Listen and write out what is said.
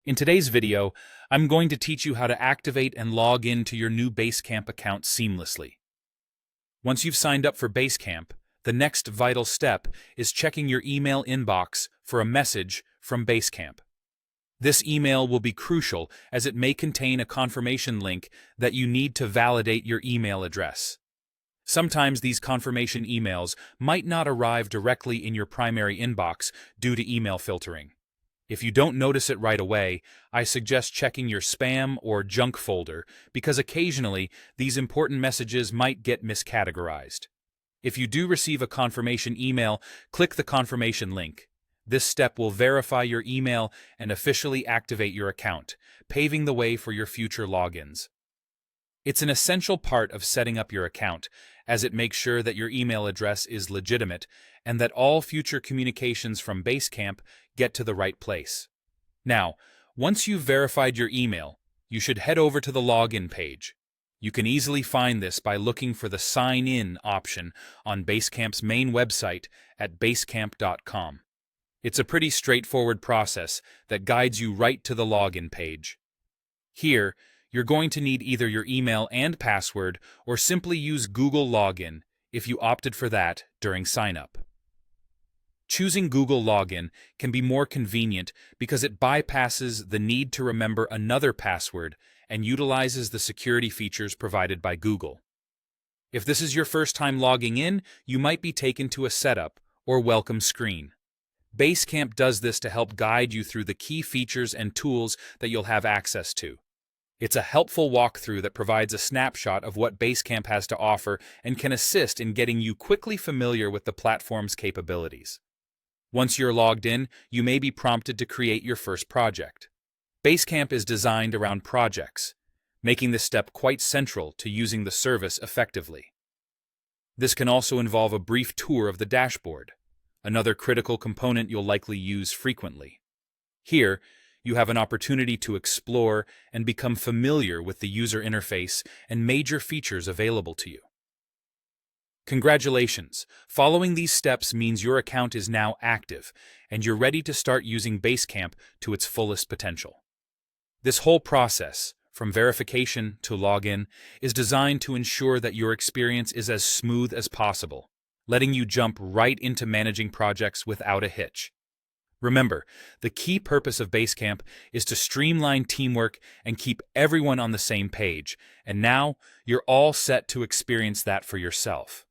In today's video, I'm going to teach you how to activate and log into your new Basecamp account seamlessly. Once you've signed up for Basecamp, the next vital step is checking your email inbox for a message from Basecamp. This email will be crucial as it may contain a confirmation link that you need to validate your email address. Sometimes these confirmation emails might not arrive directly in your primary inbox due to email filtering. If you don't notice it right away, I suggest checking your spam or junk folder because occasionally these important messages might get miscategorized. If you do receive a confirmation email, click the confirmation link. This step will verify your email and officially activate your account, paving the way for your future logins. It's an essential part of setting up your account, as it makes sure that your email address is legitimate and that all future communications from Basecamp get to the right place. Now, once you've verified your email, you should head over to the login page. You can easily find this by looking for the Sign In option on Basecamp's main website at basecamp.com. It's a pretty straightforward process that guides you right to the login page. Here, you're going to need either your email and password or simply use Google Login if you opted for that during sign-up. Choosing Google Login can be more convenient because it bypasses the need to remember another password and utilizes the security features provided by Google. If this is your first time logging in, you might be taken to a setup or welcome screen. Basecamp does this to help guide you through the key features and tools that you'll have access to. It's a helpful walkthrough that provides a snapshot of what Basecamp has to offer and can assist in getting you quickly familiar with the platform's capabilities. Once you're logged in, you may be prompted to create your first project. Basecamp is designed around projects, making this step quite central to using the service effectively. This can also involve a brief tour of the dashboard, another critical component you'll likely use frequently. Here, you have an opportunity to explore and become familiar with the user interface and major features available to you. Congratulations! Following these steps means your account is now active, and you're ready to start using Basecamp to its fullest potential. This whole process, from verification to login, is designed to ensure that your experience is as smooth as possible, letting you jump right into managing projects without a hitch. Remember, the key purpose of Basecamp is to streamline teamwork and keep everyone on the same page, and now you're all set to experience that for yourself.